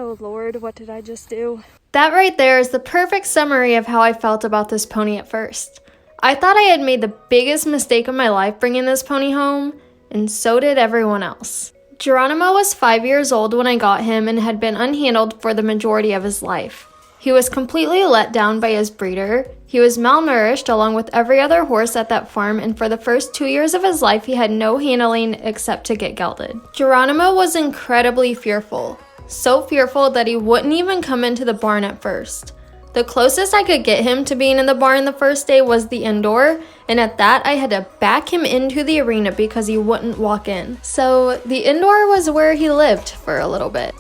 Oh Lord, what did I just do? That right there is the perfect summary of how I felt about this pony at first. I thought I had made the biggest mistake of my life bringing this pony home, and so did everyone else. Geronimo was 5 years old when I got him and had been unhandled for the majority of his life. He was completely let down by his breeder. He was malnourished along with every other horse at that farm, and for the first 2 years of his life he had no handling except to get gelded. Geronimo was incredibly fearful. So fearful that he wouldn't even come into the barn at first. The closest I could get him to being in the barn the first day was the indoor, and at that I had to back him into the arena because he wouldn't walk in. So the indoor was where he lived for a little bit.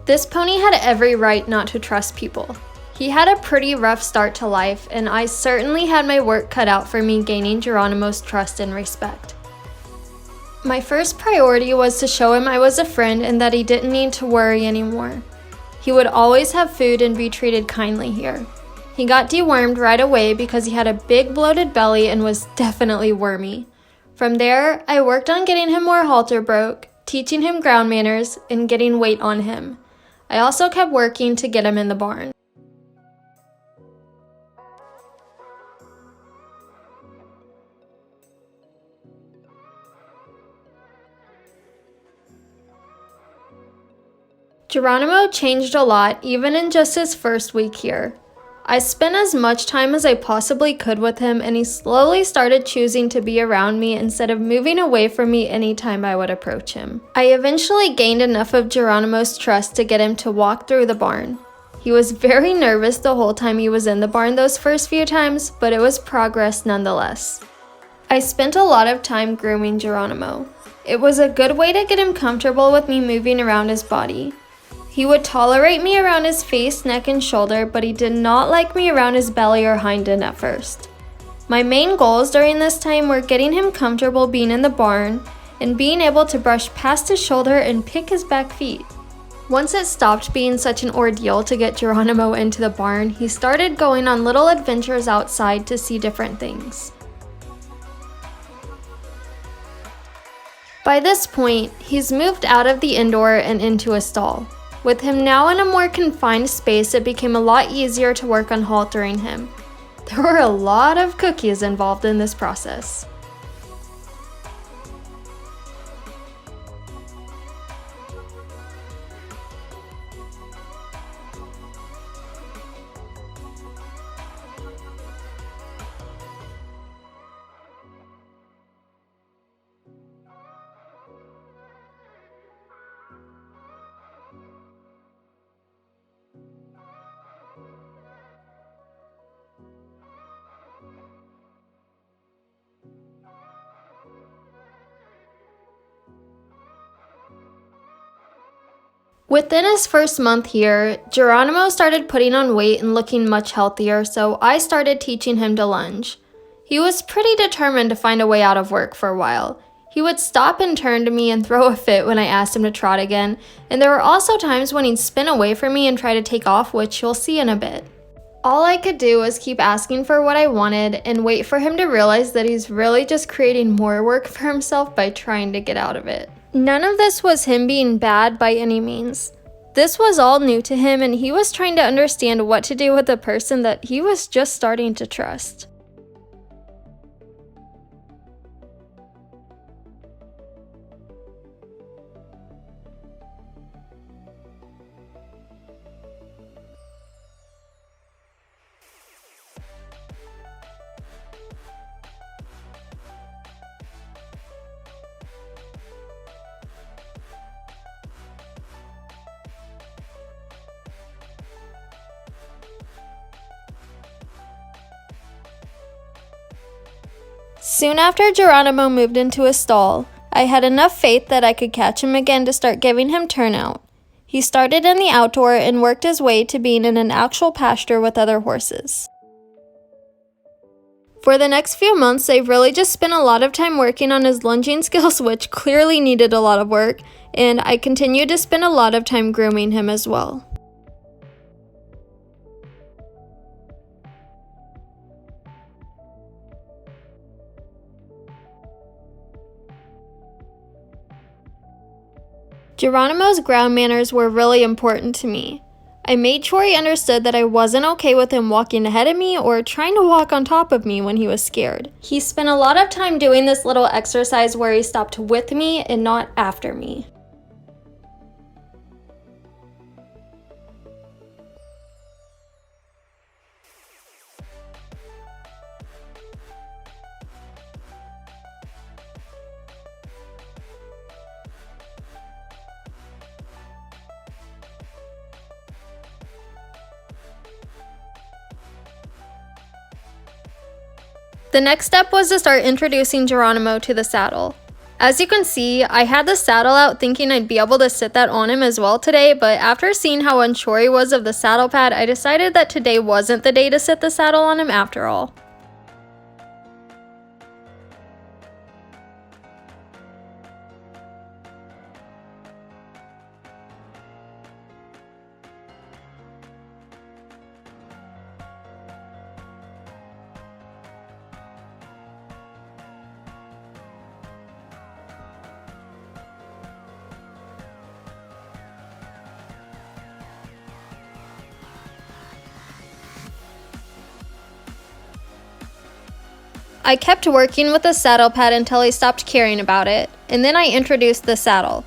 This pony had every right not to trust people. He had a pretty rough start to life, and I certainly had my work cut out for me gaining Geronimo's trust and respect. My first priority was to show him I was a friend and that he didn't need to worry anymore. He would always have food and be treated kindly here. He got dewormed right away because he had a big bloated belly and was definitely wormy. From there, I worked on getting him more halter broke, teaching him ground manners, and getting weight on him. I also kept working to get him in the barn. Geronimo changed a lot even in just his first week here. I spent as much time as I possibly could with him, and he slowly started choosing to be around me instead of moving away from me anytime I would approach him. I eventually gained enough of Geronimo's trust to get him to walk through the barn. He was very nervous the whole time he was in the barn those first few times, but it was progress nonetheless. I spent a lot of time grooming Geronimo. It was a good way to get him comfortable with me moving around his body. He would tolerate me around his face, neck, and shoulder, but he did not like me around his belly or hind end at first. My main goals during this time were getting him comfortable being in the barn and being able to brush past his shoulder and pick his back feet. Once it stopped being such an ordeal to get Geronimo into the barn, he started going on little adventures outside to see different things. By this point, he's moved out of the indoor and into a stall. With him now in a more confined space, it became a lot easier to work on haltering him. There were a lot of cookies involved in this process. Within his first month here, Geronimo started putting on weight and looking much healthier, so I started teaching him to lunge. He was pretty determined to find a way out of work for a while. He would stop and turn to me and throw a fit when I asked him to trot again, and there were also times when he'd spin away from me and try to take off, which you'll see in a bit. All I could do was keep asking for what I wanted and wait for him to realize that he's really just creating more work for himself by trying to get out of it. None of this was him being bad by any means. This was all new to him, and he was trying to understand what to do with a person that he was just starting to trust. Soon after Geronimo moved into his stall, I had enough faith that I could catch him again to start giving him turnout. He started in the outdoor and worked his way to being in an actual pasture with other horses. For the next few months, I really just spent a lot of time working on his lunging skills, which clearly needed a lot of work, and I continued to spend a lot of time grooming him as well. Geronimo's ground manners were really important to me. I made sure he understood that I wasn't okay with him walking ahead of me or trying to walk on top of me when he was scared. He spent a lot of time doing this little exercise where he stopped with me and not after me. The next step was to start introducing Geronimo to the saddle. As you can see, I had the saddle out thinking I'd be able to sit that on him as well today, but after seeing how unsure he was of the saddle pad, I decided that today wasn't the day to sit the saddle on him after all. I kept working with the saddle pad until he stopped caring about it, and then I introduced the saddle.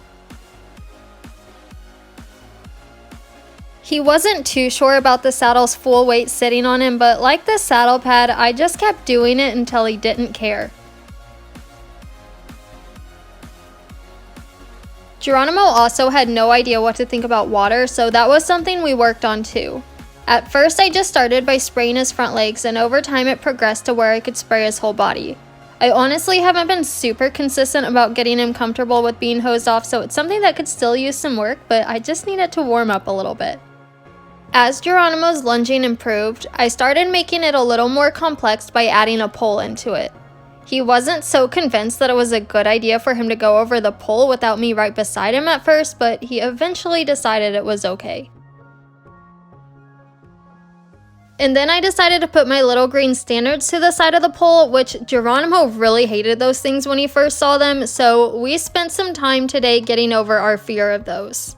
He wasn't too sure about the saddle's full weight sitting on him, but like the saddle pad, I just kept doing it until he didn't care. Geronimo also had no idea what to think about water, so that was something we worked on too. At first, I just started by spraying his front legs, and over time it progressed to where I could spray his whole body. I honestly haven't been super consistent about getting him comfortable with being hosed off, so it's something that could still use some work, but I just need it to warm up a little bit. As Geronimo's lunging improved, I started making it a little more complex by adding a pole into it. He wasn't so convinced that it was a good idea for him to go over the pole without me right beside him at first, but he eventually decided it was okay. And then I decided to put my little green standards to the side of the pole, which Geronimo really hated those things when he first saw them, so we spent some time today getting over our fear of those.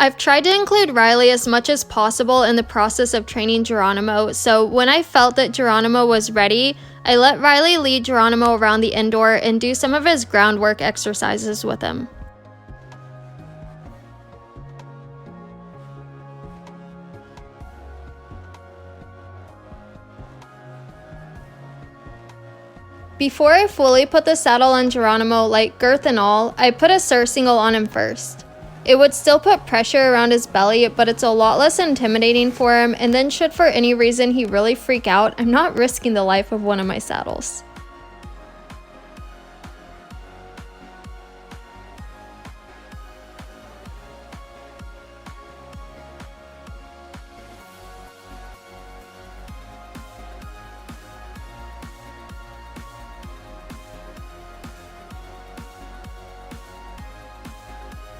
I've tried to include Riley as much as possible in the process of training Geronimo, so when I felt that Geronimo was ready, I let Riley lead Geronimo around the indoor and do some of his groundwork exercises with him. Before I fully put the saddle on Geronimo, like girth and all, I put a surcingle on him first. It would still put pressure around his belly, but it's a lot less intimidating for him, and then should for any reason he really freak out, I'm not risking the life of one of my saddles.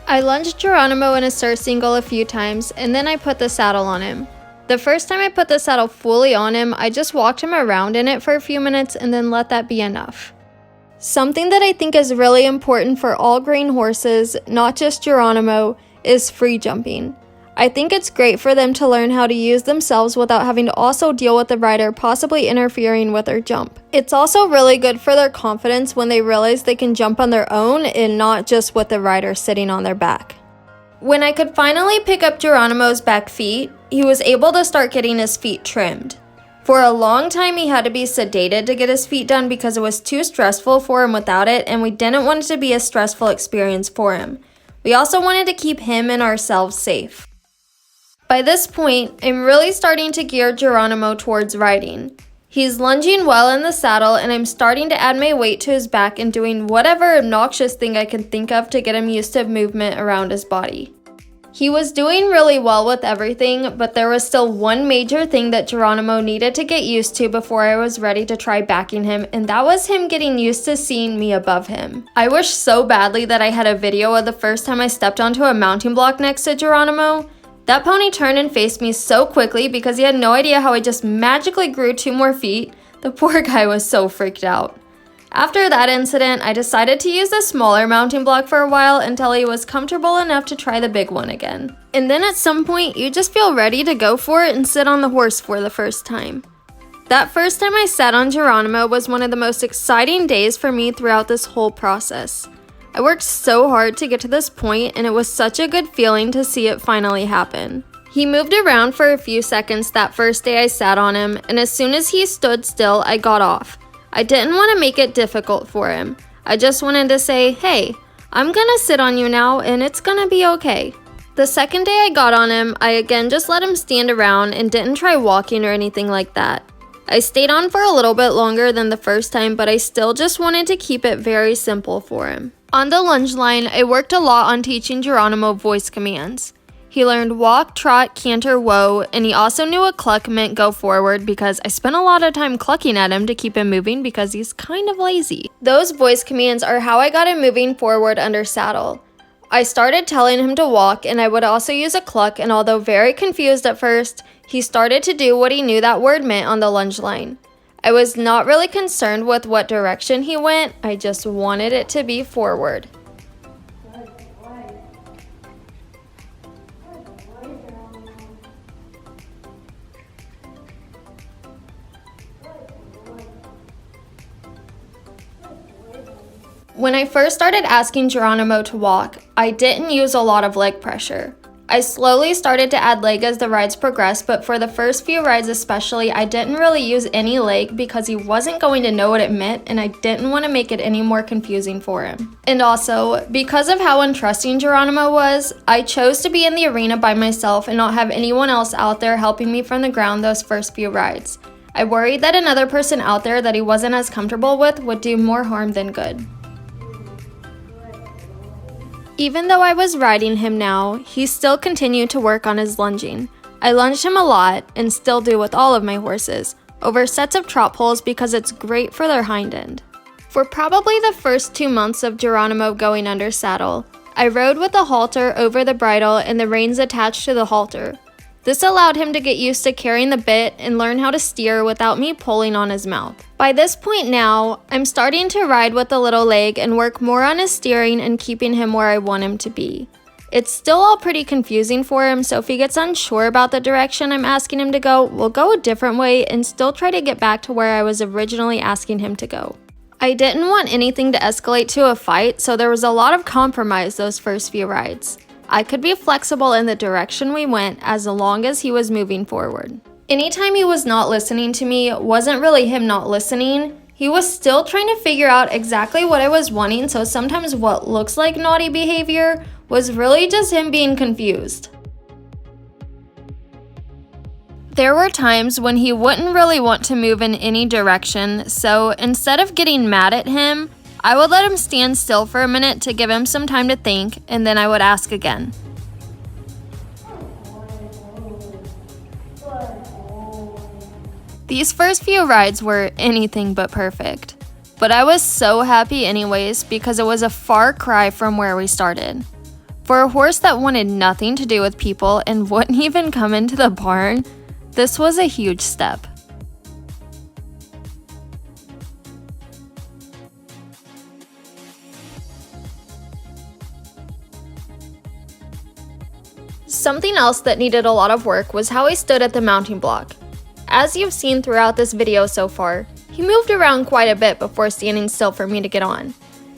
I lunged Geronimo in a surcingle a few times, and then I put the saddle on him. The first time I put the saddle fully on him, I just walked him around in it for a few minutes and then let that be enough. Something that I think is really important for all green horses, not just Geronimo, is free jumping. I think it's great for them to learn how to use themselves without having to also deal with the rider possibly interfering with their jump. It's also really good for their confidence when they realize they can jump on their own and not just with the rider sitting on their back. When I could finally pick up Geronimo's back feet, he was able to start getting his feet trimmed. For a long time he had to be sedated to get his feet done because it was too stressful for him without it, and we didn't want it to be a stressful experience for him. We also wanted to keep him and ourselves safe. By this point, I'm really starting to gear Geronimo towards riding. He's lunging well in the saddle, and I'm starting to add my weight to his back and doing whatever obnoxious thing I can think of to get him used to movement around his body. He was doing really well with everything, but there was still one major thing that Geronimo needed to get used to before I was ready to try backing him, and that was him getting used to seeing me above him. I wish so badly that I had a video of the first time I stepped onto a mounting block next to Geronimo. That pony turned and faced me so quickly because he had no idea how I just magically grew 2 more feet. The poor guy was so freaked out. After that incident, I decided to use the smaller mounting block for a while until he was comfortable enough to try the big one again. And then at some point, you just feel ready to go for it and sit on the horse for the first time. That first time I sat on Geronimo was one of the most exciting days for me throughout this whole process. I worked so hard to get to this point, and it was such a good feeling to see it finally happen. He moved around for a few seconds that first day I sat on him, and as soon as he stood still, I got off. I didn't want to make it difficult for him. I just wanted to say, hey, I'm gonna sit on you now and it's gonna be okay. The second day I got on him, I again just let him stand around and didn't try walking or anything like that. I stayed on for a little bit longer than the first time, but I still just wanted to keep it very simple for him. On the lunge line, I worked a lot on teaching Geronimo voice commands. He learned walk, trot, canter, whoa, and he also knew what cluck meant go forward because I spent a lot of time clucking at him to keep him moving because he's kind of lazy. Those voice commands are how I got him moving forward under saddle. I started telling him to walk, and I would also use a cluck, and although very confused at first, he started to do what he knew that word meant on the lunge line. I was not really concerned with what direction he went, I just wanted it to be forward. When I first started asking Geronimo to walk, I didn't use a lot of leg pressure. I slowly started to add leg as the rides progressed, but for the first few rides especially, I didn't really use any leg because he wasn't going to know what it meant and I didn't want to make it any more confusing for him. And also, because of how untrusting Geronimo was, I chose to be in the arena by myself and not have anyone else out there helping me from the ground those first few rides. I worried that another person out there that he wasn't as comfortable with would do more harm than good. Even though I was riding him now, he still continued to work on his lunging. I lunged him a lot, and still do with all of my horses, over sets of trot poles because it's great for their hind end. For probably the first 2 months of Geronimo going under saddle, I rode with a halter over the bridle and the reins attached to the halter. This allowed him to get used to carrying the bit and learn how to steer without me pulling on his mouth. By this point now, I'm starting to ride with the little leg and work more on his steering and keeping him where I want him to be. It's still all pretty confusing for him, so if he gets unsure about the direction I'm asking him to go, we'll go a different way and still try to get back to where I was originally asking him to go. I didn't want anything to escalate to a fight, so there was a lot of compromise those first few rides. I could be flexible in the direction we went as long as he was moving forward. Anytime he was not listening to me, it wasn't really him not listening. He was still trying to figure out exactly what I was wanting, so sometimes what looks like naughty behavior was really just him being confused. There were times when he wouldn't really want to move in any direction, so instead of getting mad at him, I would let him stand still for a minute to give him some time to think, and then I would ask again. These first few rides were anything but perfect, but I was so happy anyways because it was a far cry from where we started. For a horse that wanted nothing to do with people and wouldn't even come into the barn, this was a huge step. Something else that needed a lot of work was how he stood at the mounting block. As you've seen throughout this video so far, he moved around quite a bit before standing still for me to get on.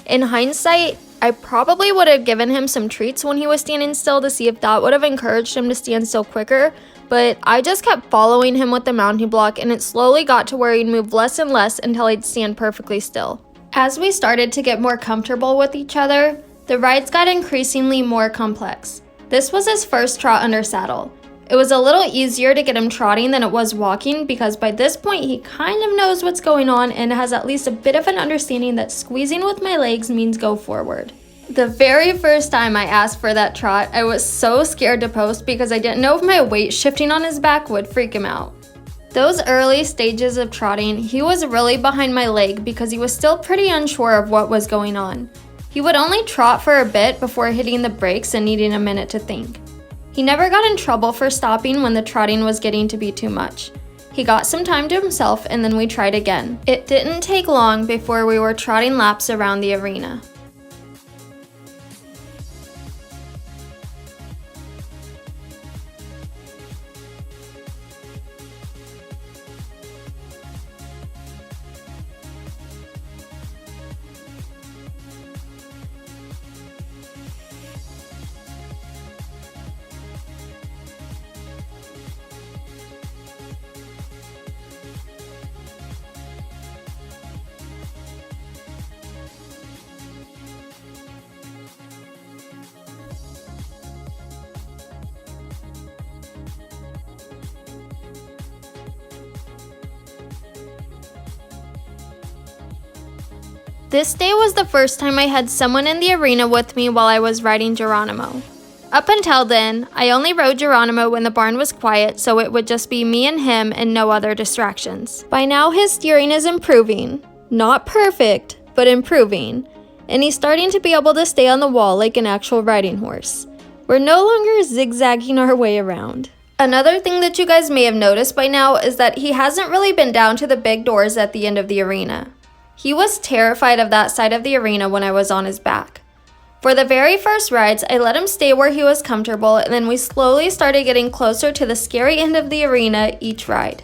In hindsight, I probably would have given him some treats when he was standing still to see if that would have encouraged him to stand still quicker, but I just kept following him with the mounting block and it slowly got to where he'd move less and less until he'd stand perfectly still. As we started to get more comfortable with each other, the rides got increasingly more complex. This was his first trot under saddle. It was a little easier to get him trotting than it was walking because by this point he kind of knows what's going on and has at least a bit of an understanding that squeezing with my legs means go forward. The very first time I asked for that trot, I was so scared to post because I didn't know if my weight shifting on his back would freak him out. Those early stages of trotting, he was really behind my leg because he was still pretty unsure of what was going on. He would only trot for a bit before hitting the brakes and needing a minute to think. He never got in trouble for stopping when the trotting was getting to be too much. He got some time to himself and then we tried again. It didn't take long before we were trotting laps around the arena. This day was the first time I had someone in the arena with me while I was riding Geronimo. Up until then, I only rode Geronimo when the barn was quiet, so it would just be me and him and no other distractions. By now his steering is improving. Not perfect, but improving. And he's starting to be able to stay on the wall like an actual riding horse. We're no longer zigzagging our way around. Another thing that you guys may have noticed by now is that he hasn't really been down to the big doors at the end of the arena. He was terrified of that side of the arena when I was on his back. For the very first rides, I let him stay where he was comfortable, and then we slowly started getting closer to the scary end of the arena each ride.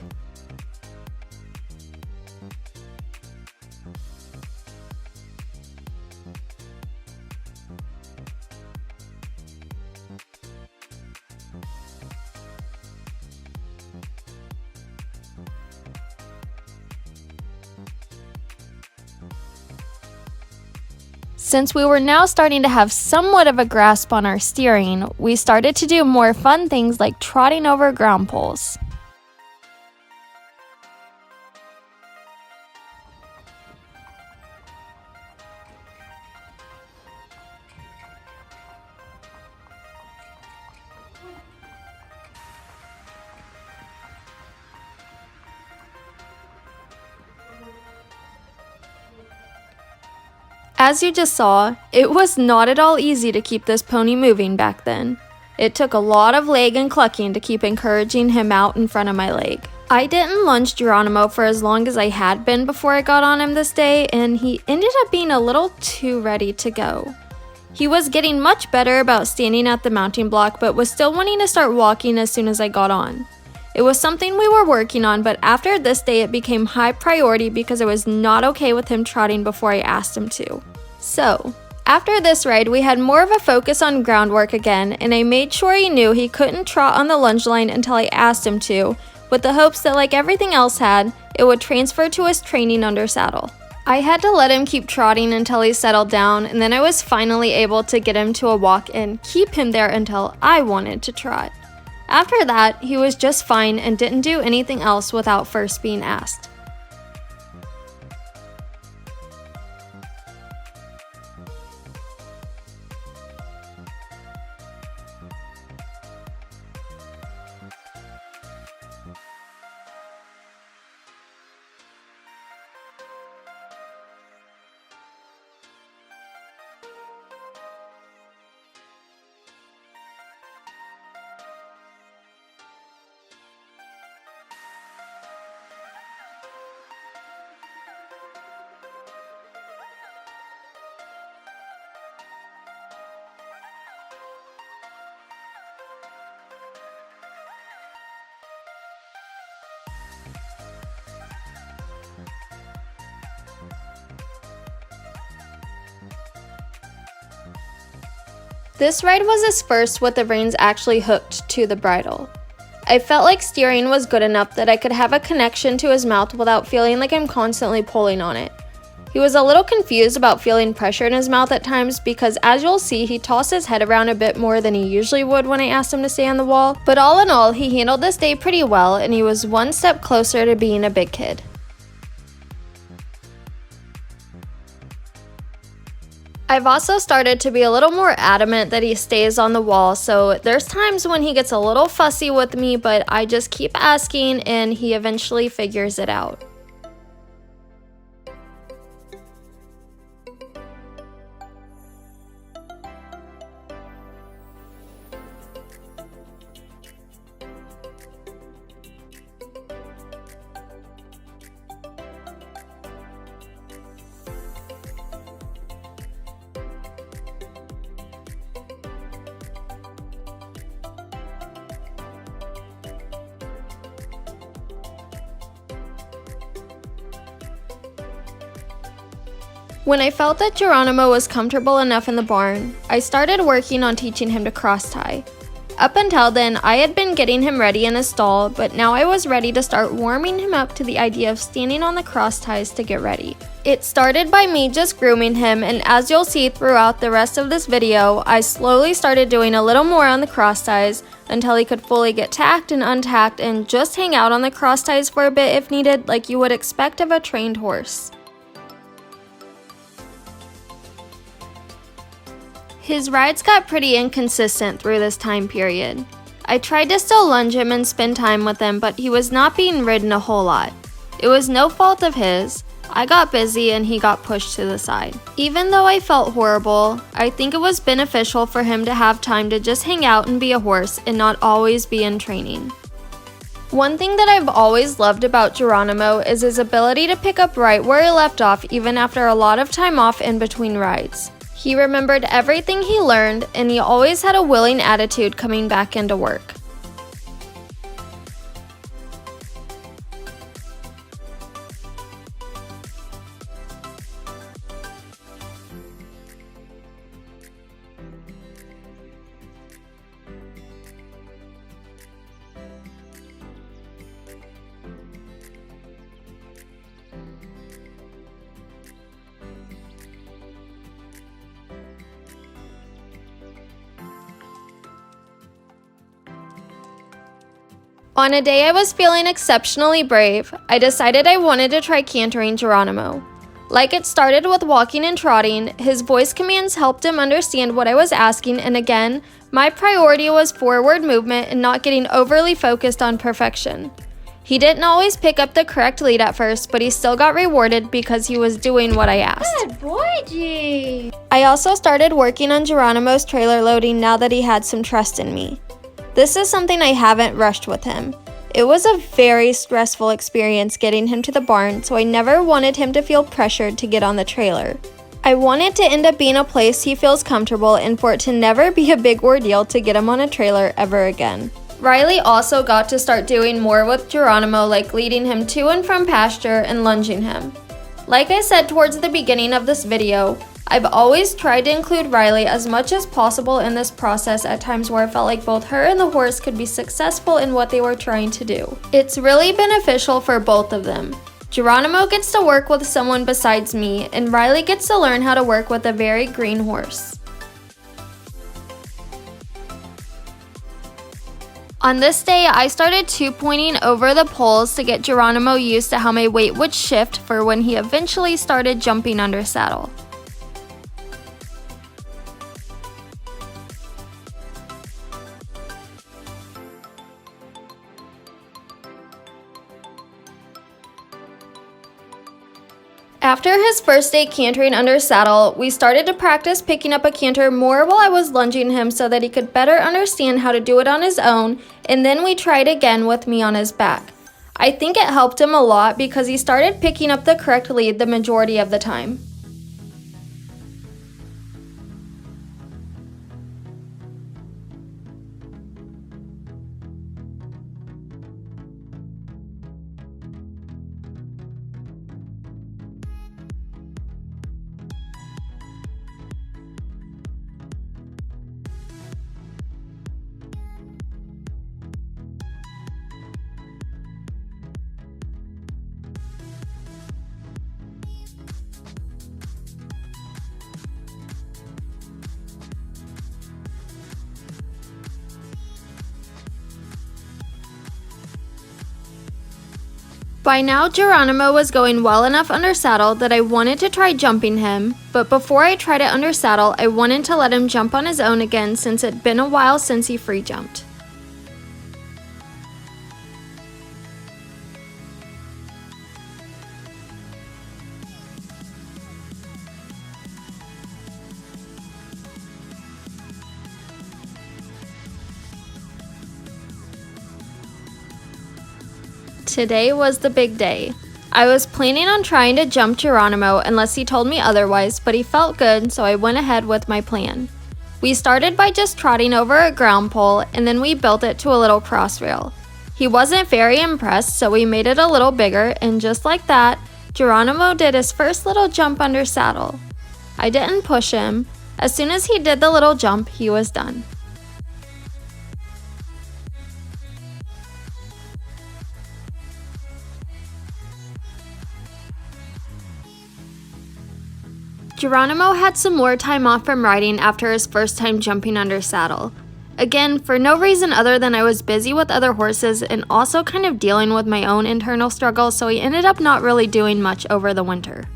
Since we were now starting to have somewhat of a grasp on our steering, we started to do more fun things like trotting over ground poles. As you just saw, it was not at all easy to keep this pony moving back then. It took a lot of leg and clucking to keep encouraging him out in front of my leg. I didn't lunge Geronimo for as long as I had been before I got on him this day, and he ended up being a little too ready to go. He was getting much better about standing at the mounting block, but was still wanting to start walking as soon as I got on. It was something we were working on, but after this day it became high priority because I was not okay with him trotting before I asked him to. So, after this ride we had more of a focus on groundwork again, and I made sure he knew he couldn't trot on the lunge line until I asked him to, with the hopes that like everything else had, it would transfer to his training under saddle. I had to let him keep trotting until he settled down, and then I was finally able to get him to a walk and keep him there until I wanted to trot. After that, he was just fine and didn't do anything else without first being asked. This ride was his first with the reins actually hooked to the bridle. I felt like steering was good enough that I could have a connection to his mouth without feeling like I'm constantly pulling on it. He was a little confused about feeling pressure in his mouth at times because, as you'll see, he tossed his head around a bit more than he usually would when I asked him to stay on the wall, but all in all, he handled this day pretty well and he was one step closer to being a big kid. I've also started to be a little more adamant that he stays on the wall, so there's times when he gets a little fussy with me, but I just keep asking and he eventually figures it out. When I felt that Geronimo was comfortable enough in the barn, I started working on teaching him to cross tie. Up until then, I had been getting him ready in his stall, but now I was ready to start warming him up to the idea of standing on the cross ties to get ready. It started by me just grooming him, and as you'll see throughout the rest of this video, I slowly started doing a little more on the cross ties until he could fully get tacked and untacked and just hang out on the cross ties for a bit if needed, like you would expect of a trained horse. His rides got pretty inconsistent through this time period. I tried to still lunge him and spend time with him, but he was not being ridden a whole lot. It was no fault of his. I got busy and he got pushed to the side. Even though I felt horrible, I think it was beneficial for him to have time to just hang out and be a horse and not always be in training. One thing that I've always loved about Geronimo is his ability to pick up right where he left off even after a lot of time off in between rides. He remembered everything he learned, and he always had a willing attitude coming back into work. On a day I was feeling exceptionally brave, I decided I wanted to try cantering Geronimo. Like it started with walking and trotting, his voice commands helped him understand what I was asking, and again, my priority was forward movement and not getting overly focused on perfection. He didn't always pick up the correct lead at first, but he still got rewarded because he was doing what I asked. Good boy, G. I also started working on Geronimo's trailer loading now that he had some trust in me. This is something I haven't rushed with him. It was a very stressful experience getting him to the barn, so I never wanted him to feel pressured to get on the trailer. I want it to end up being a place he feels comfortable and for it to never be a big ordeal to get him on a trailer ever again. Riley also got to start doing more with Geronimo, like leading him to and from pasture and lunging him. Like I said towards the beginning of this video, I've always tried to include Riley as much as possible in this process at times where I felt like both her and the horse could be successful in what they were trying to do. It's really beneficial for both of them. Geronimo gets to work with someone besides me, and Riley gets to learn how to work with a very green horse. On this day, I started 2-pointing over the poles to get Geronimo used to how my weight would shift for when he eventually started jumping under saddle. After his first day cantering under saddle, we started to practice picking up a canter more while I was lunging him so that he could better understand how to do it on his own, and then we tried again with me on his back. I think it helped him a lot because he started picking up the correct lead the majority of the time. By now, Geronimo was going well enough under saddle that I wanted to try jumping him, but before I tried it under saddle, I wanted to let him jump on his own again since it'd been a while since he free jumped. Today was the big day. I was planning on trying to jump Geronimo unless he told me otherwise, but he felt good, so I went ahead with my plan. We started by just trotting over a ground pole, and then we built it to a little crossrail. He wasn't very impressed, so we made it a little bigger, and just like that, Geronimo did his first little jump under saddle. I didn't push him. As soon as he did the little jump, he was done. Geronimo had some more time off from riding after his first time jumping under saddle. Again, for no reason other than I was busy with other horses and also kind of dealing with my own internal struggles, so he ended up not really doing much over the winter.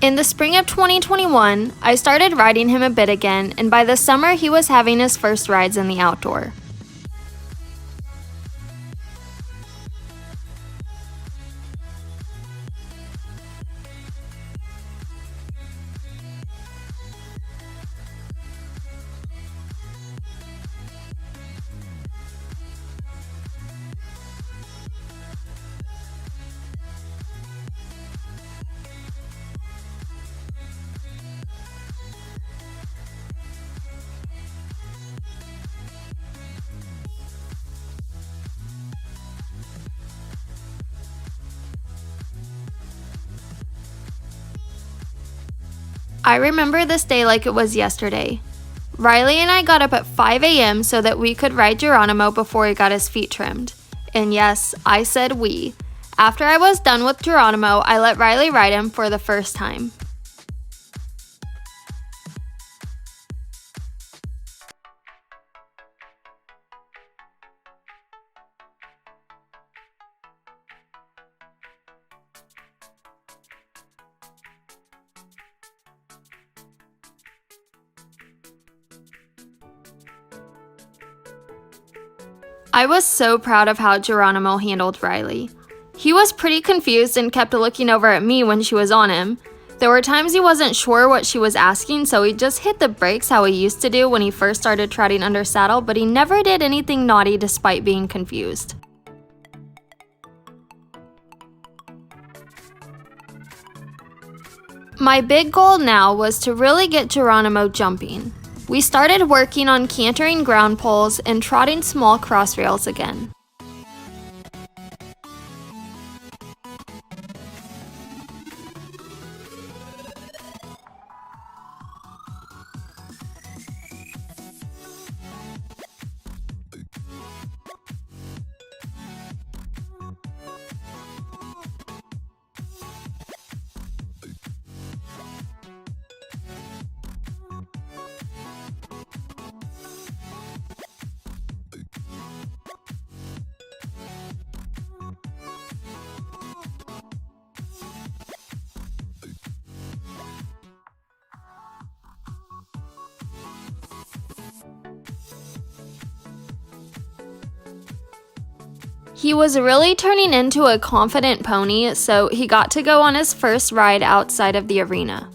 In the spring of 2021, I started riding him a bit again, and by the summer he was having his first rides in the outdoor. I remember this day like it was yesterday. Riley and I got up at 5 a.m. so that we could ride Geronimo before he got his feet trimmed. And yes, I said we. After I was done with Geronimo, I let Riley ride him for the first time. I was so proud of how Geronimo handled Riley. He was pretty confused and kept looking over at me when she was on him. There were times he wasn't sure what she was asking, so he just hit the brakes how he used to do when he first started trotting under saddle, but he never did anything naughty despite being confused. My big goal now was to really get Geronimo jumping. We started working on cantering ground poles and trotting small crossrails again. He was really turning into a confident pony, so he got to go on his first ride outside of the arena.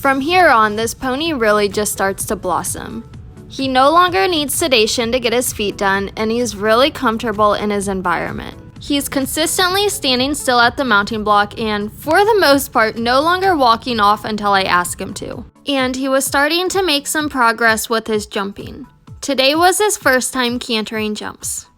From here on, this pony really just starts to blossom. He no longer needs sedation to get his feet done, and he's really comfortable in his environment. He's consistently standing still at the mounting block and, for the most part, no longer walking off until I ask him to. And he was starting to make some progress with his jumping. Today was his first time cantering jumps.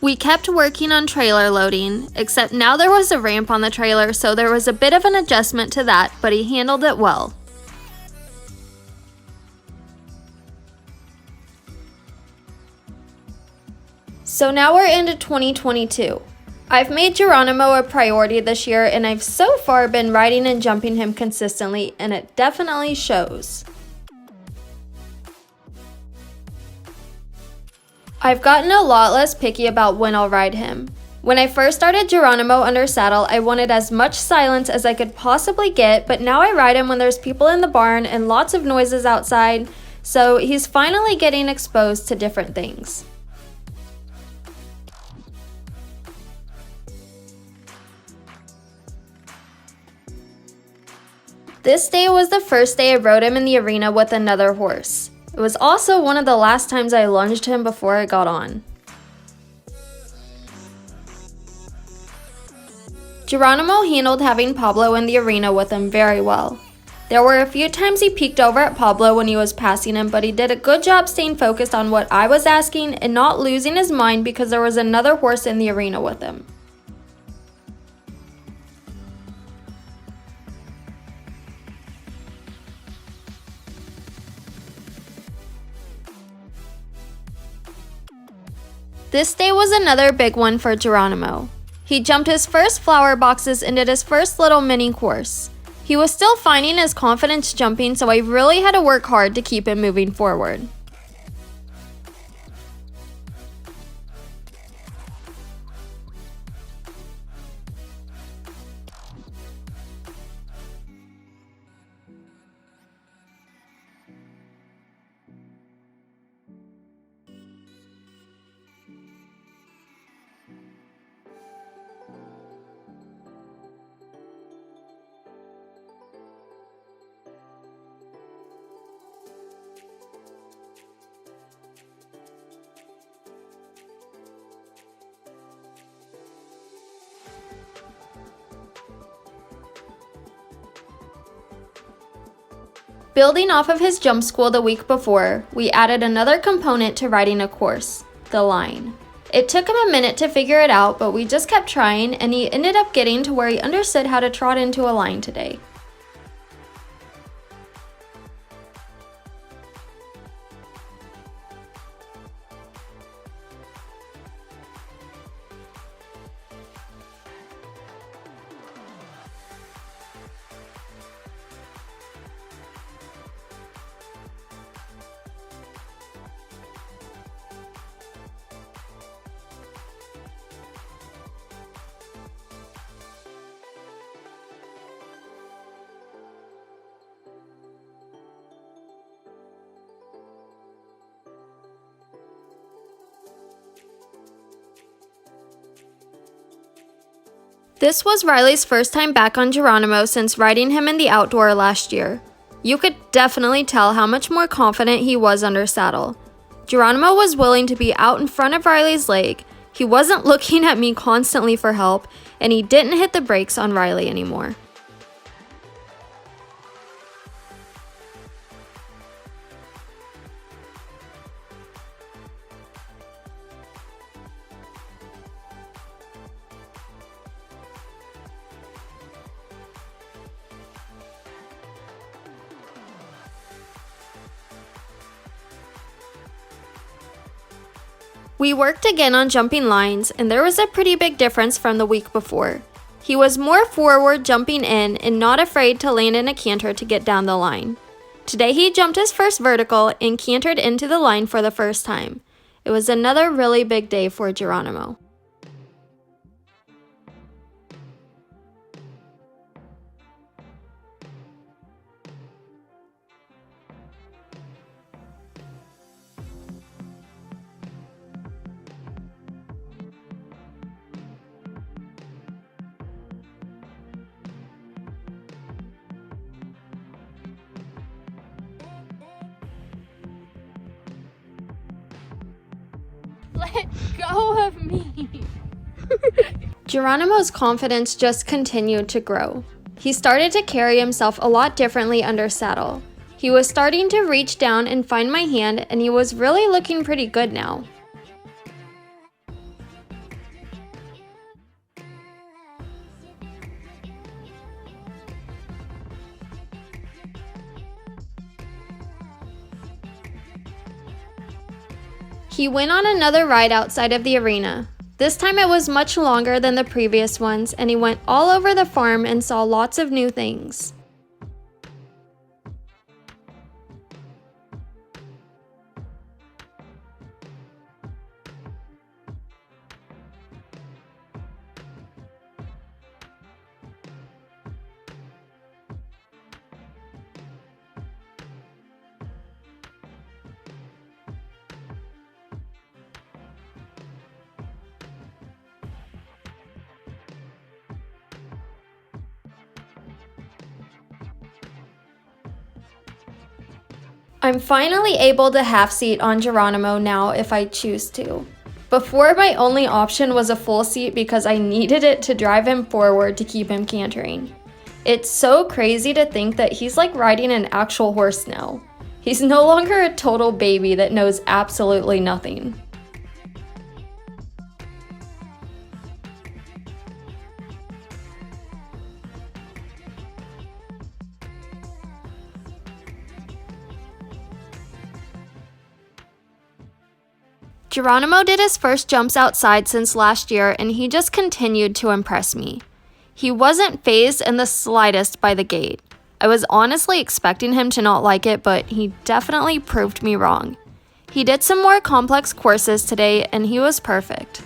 We kept working on trailer loading, except now there was a ramp on the trailer, so there was a bit of an adjustment to that, but he handled it well. So now we're into 2022. I've made Geronimo a priority this year, and I've so far been riding and jumping him consistently, and it definitely shows. I've gotten a lot less picky about when I'll ride him. When I first started Geronimo under saddle, I wanted as much silence as I could possibly get, but now I ride him when there's people in the barn and lots of noises outside, so he's finally getting exposed to different things. This day was the first day I rode him in the arena with another horse. It was also one of the last times I lunged him before I got on. Geronimo handled having Pablo in the arena with him very well. There were a few times he peeked over at Pablo when he was passing him, but he did a good job staying focused on what I was asking and not losing his mind because there was another horse in the arena with him. This day was another big one for Geronimo. He jumped his first flower boxes and did his first little mini course. He was still finding his confidence jumping, so I really had to work hard to keep him moving forward. Building off of his jump school the week before, we added another component to riding a course, the line. It took him a minute to figure it out, but we just kept trying, and he ended up getting to where he understood how to trot into a line today. This was Riley's first time back on Geronimo since riding him in the outdoor last year. You could definitely tell how much more confident he was under saddle. Geronimo was willing to be out in front of Riley's leg, he wasn't looking at me constantly for help, and he didn't hit the brakes on Riley anymore. We worked again on jumping lines, and there was a pretty big difference from the week before. He was more forward jumping in and not afraid to land in a canter to get down the line. Today he jumped his first vertical and cantered into the line for the first time. It was another really big day for Geronimo. Let go of me. Geronimo's confidence just continued to grow. He started to carry himself a lot differently under saddle. He was starting to reach down and find my hand, and he was really looking pretty good now. He went on another ride outside of the arena. This time it was much longer than the previous ones, and he went all over the farm and saw lots of new things. I'm finally able to half seat on Geronimo now if I choose to. Before, my only option was a full seat because I needed it to drive him forward to keep him cantering. It's so crazy to think that he's like riding an actual horse now. He's no longer a total baby that knows absolutely nothing. Geronimo did his first jumps outside since last year, and he just continued to impress me. He wasn't fazed in the slightest by the gate. I was honestly expecting him to not like it, but he definitely proved me wrong. He did some more complex courses today, and he was perfect.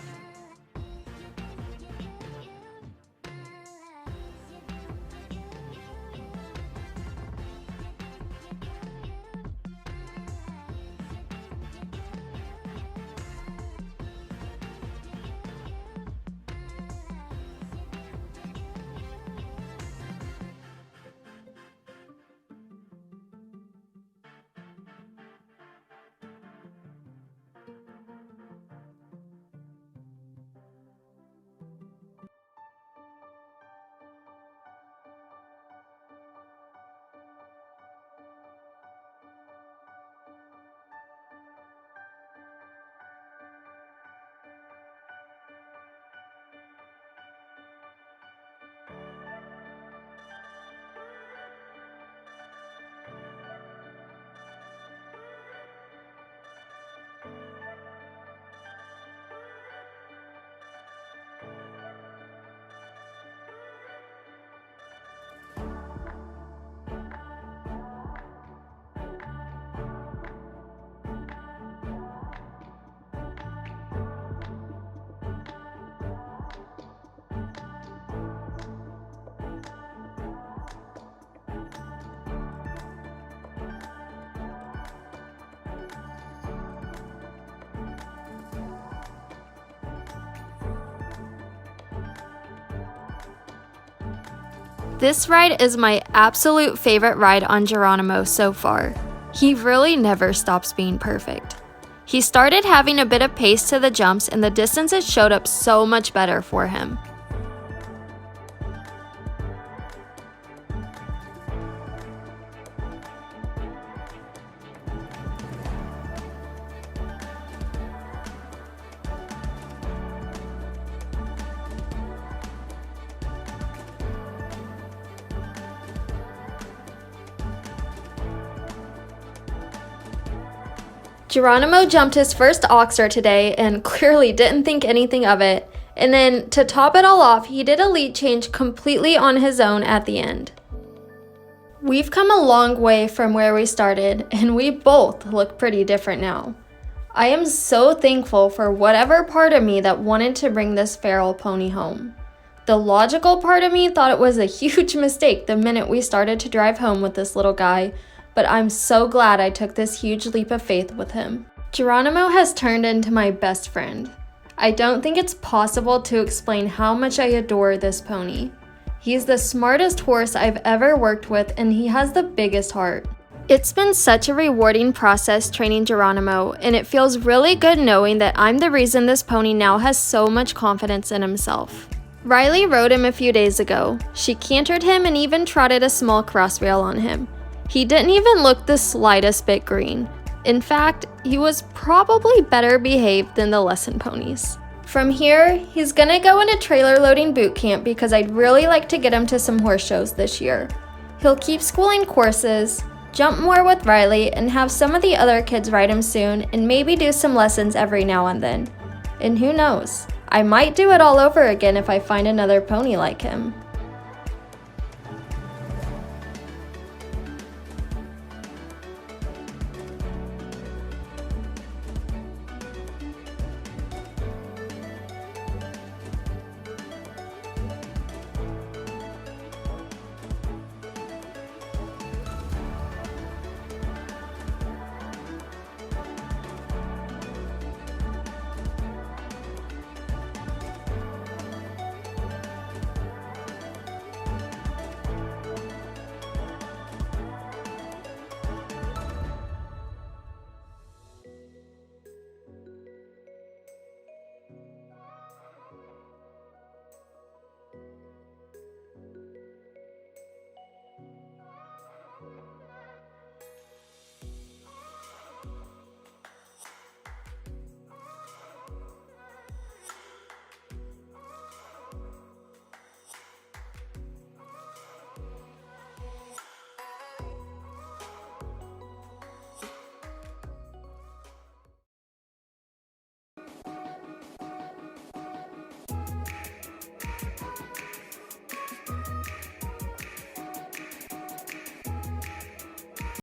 This ride is my absolute favorite ride on Geronimo so far. He really never stops being perfect. He started having a bit of pace to the jumps, and the distances showed up so much better for him. Geronimo jumped his first oxer today and clearly didn't think anything of it. And then, to top it all off, he did a lead change completely on his own at the end. We've come a long way from where we started, and we both look pretty different now. I am so thankful for whatever part of me that wanted to bring this feral pony home. The logical part of me thought it was a huge mistake the minute we started to drive home with this little guy, but I'm so glad I took this huge leap of faith with him. Geronimo has turned into my best friend. I don't think it's possible to explain how much I adore this pony. He's the smartest horse I've ever worked with, and he has the biggest heart. It's been such a rewarding process training Geronimo, and it feels really good knowing that I'm the reason this pony now has so much confidence in himself. Riley rode him a few days ago. She cantered him and even trotted a small crossrail on him. He didn't even look the slightest bit green. In fact, he was probably better behaved than the lesson ponies. From here, he's gonna go into trailer loading boot camp because I'd really like to get him to some horse shows this year. He'll keep schooling courses, jump more with Riley, and have some of the other kids ride him soon, and maybe do some lessons every now and then. And who knows, I might do it all over again if I find another pony like him.